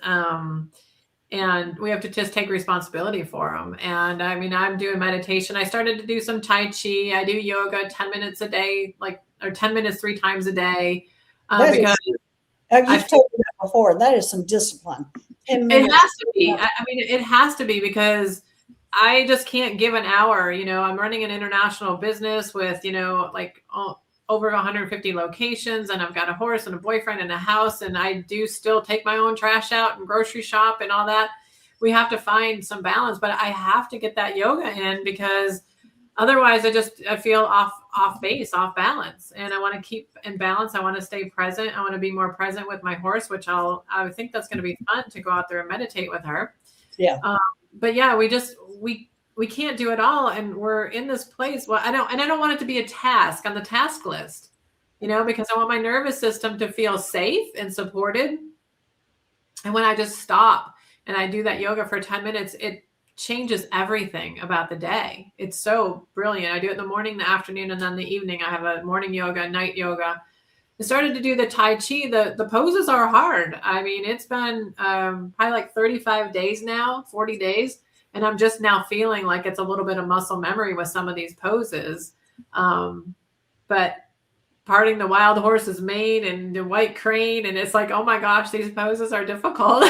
And we have to just take responsibility for them. And I mean, I'm doing meditation. I started to do some Tai Chi. I do yoga 10 minutes a day, or 10 minutes 3 times a day. Because you've told me that before. That is some discipline. It has to be. I mean, it has to be because I just can't give an hour. I'm running an international business with, over 150 locations, and I've got a horse and a boyfriend and a house, and I do still take my own trash out and grocery shop and all that. We have to find some balance, but I have to get that yoga in because otherwise I feel off base, off balance, and I want to keep in balance. I want to stay present. I want to be more present with my horse, which I think that's going to be fun to go out there and meditate with her. Yeah. But yeah, we can't do it all. And we're in this place. Well, I don't want it to be a task on the task list, because I want my nervous system to feel safe and supported. And when I just stop and I do that yoga for 10 minutes, it changes everything about the day. It's so brilliant. I do it in the morning, the afternoon, and then the evening. I have a morning yoga, night yoga. I started to do the Tai Chi. The poses are hard. I mean, it's been probably like 35 days now, 40 days. And I'm just now feeling like it's a little bit of muscle memory with some of these poses. But parting the wild horse's mane and the white crane. And it's like, oh my gosh, these poses are difficult.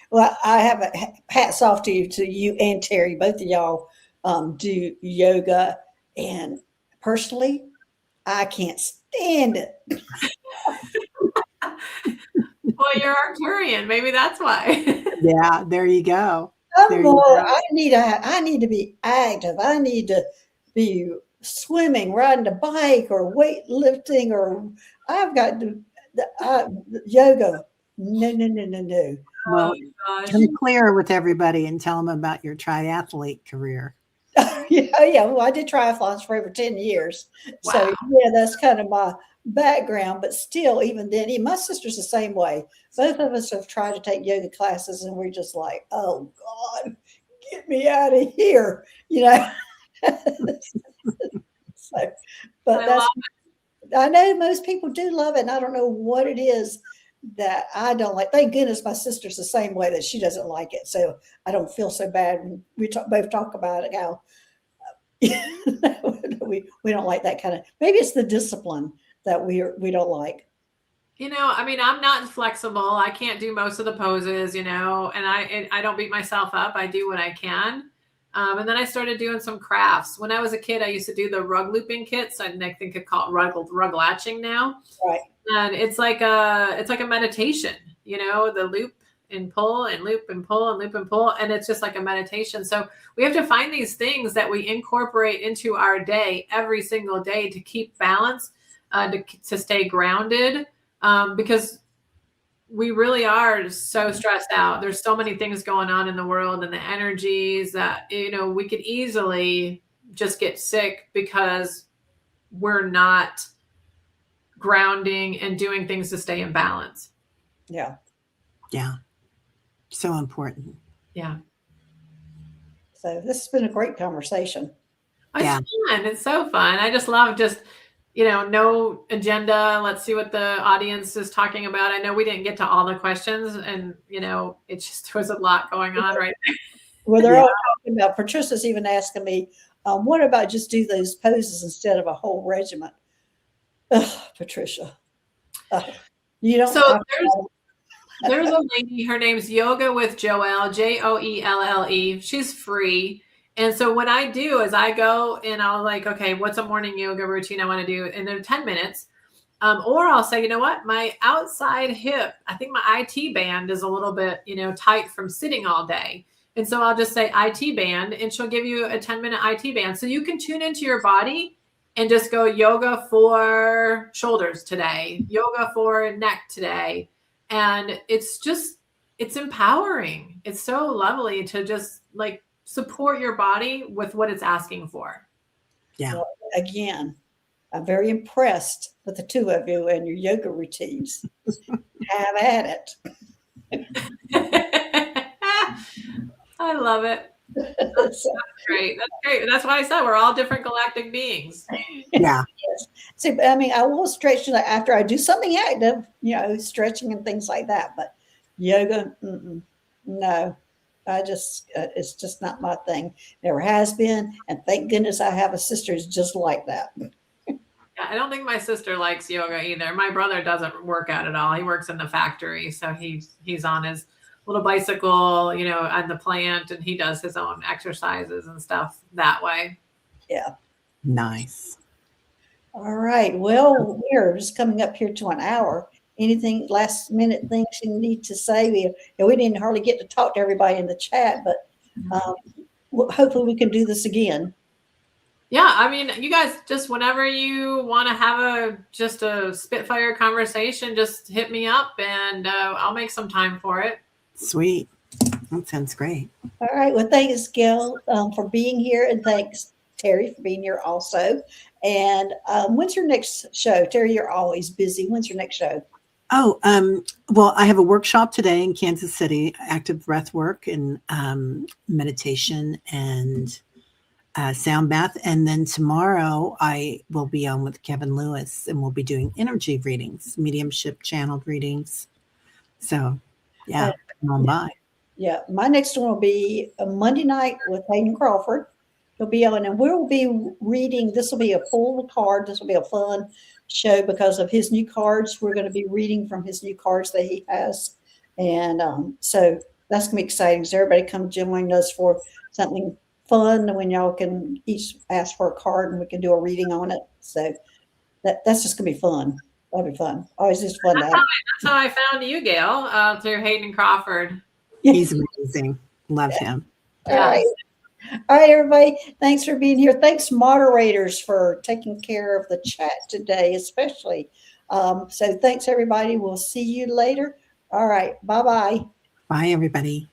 Well, I have a hats off to you and Teri. Both of y'all do yoga. And personally, I can't stand it. Well, you're Arcturian. Maybe that's why. Yeah, there you go. I need to be active. I need to be swimming, riding a bike, or weightlifting, or I've got to yoga. No. Well, come clear with everybody and tell them about your triathlete career. Yeah. Well, I did triathlons for over 10 years. Wow. So yeah, that's kind of my background, but still, even then, my sister's the same way. Both of us have tried to take yoga classes, and we're just like, oh God, get me out of here, So, but I know most people do love it, and I don't know what it is that I don't like. Thank goodness my sister's the same way, that she doesn't like it, so I don't feel so bad when we both talk about it. How we don't like that kind of. Maybe it's the discipline that we don't like. I mean, I'm not flexible. I can't do most of the poses, and I don't beat myself up. I do what I can. And then I started doing some crafts. When I was a kid, I used to do the rug looping kits. I think it's called rug latching now. Right. And it's like a meditation, the loop and pull and loop and pull and loop and pull. And it's just like a meditation. So we have to find these things that we incorporate into our day every single day to keep balance, to stay grounded, because we really are so stressed out. There's so many things going on in the world and the energies that, we could easily just get sick because we're not grounding and doing things to stay in balance. Yeah. Yeah. So important. Yeah. So this has been a great conversation. It's fun. It's so fun. I just love no agenda. Let's see what the audience is talking about. I know we didn't get to all the questions, and it just there was a lot going on right there. Well, they're all talking about. Patricia's even asking me, what about just do those poses instead of a whole regiment? Ugh, Patricia, you don't. So there's a lady. Her name's Yoga with Joelle, Joelle. She's free. And so what I do is I go and I'll like, okay, what's a morning yoga routine I want to do? And they're 10 minutes. Or I'll say, you know what, my outside hip, I think my IT band is a little bit, tight from sitting all day. And so I'll just say IT band, and she'll give you a 10-minute IT band. So you can tune into your body and just go yoga for shoulders today, yoga for neck today. And it's empowering. It's so lovely to just like support your body with what it's asking for. Yeah. Well, again, I'm very impressed with the two of you and your yoga routines. Have at I love it. it. That's great. That's great. That's why I said we're all different galactic beings. Yeah. Yes. See, I mean, I will stretch after I do something active, stretching and things like that. But yoga, no. It's just not my thing. Never has been. And thank goodness I have a sister who's just like that. Yeah, I don't think my sister likes yoga either. My brother doesn't work out at all. He works in the factory. So he's on his little bicycle, on the plant, and he does his own exercises and stuff that way. Yeah. Nice. All right. Well, we're just coming up here to an hour. Anything last minute things you need to say? We didn't hardly get to talk to everybody in the chat, but hopefully we can do this again. Yeah, I mean, you guys, just whenever you want to have just a spitfire conversation, just hit me up and I'll make some time for it. Sweet. That sounds great. All right. Well, thanks, Gail, for being here, and thanks, Teri, for being here also. And when's your next show? Teri, you're always busy. When's your next show? Oh, well, I have a workshop today in Kansas City, active breath work and meditation and sound bath. And then tomorrow I will be on with Kevin Lewis, and we'll be doing energy readings, mediumship channeled readings. So yeah, come on by. Yeah. My next one will be a Monday night with Hayden Crawford. He'll be on, and we'll be reading. This will be a full card. This will be a fun show because of his new cards. We're going to be reading from his new cards that he has. And so that's going to be exciting. So everybody come join us for something fun when y'all can each ask for a card and we can do a reading on it. So that's just going to be fun. That'll be fun. Always just fun. That's how I found you, Gail, through Hayden Crawford. He's amazing. Love him. All right. All right, everybody. Thanks for being here. Thanks, moderators, for taking care of the chat today, especially. So thanks, everybody. We'll see you later. All right. Bye-bye. Bye, everybody.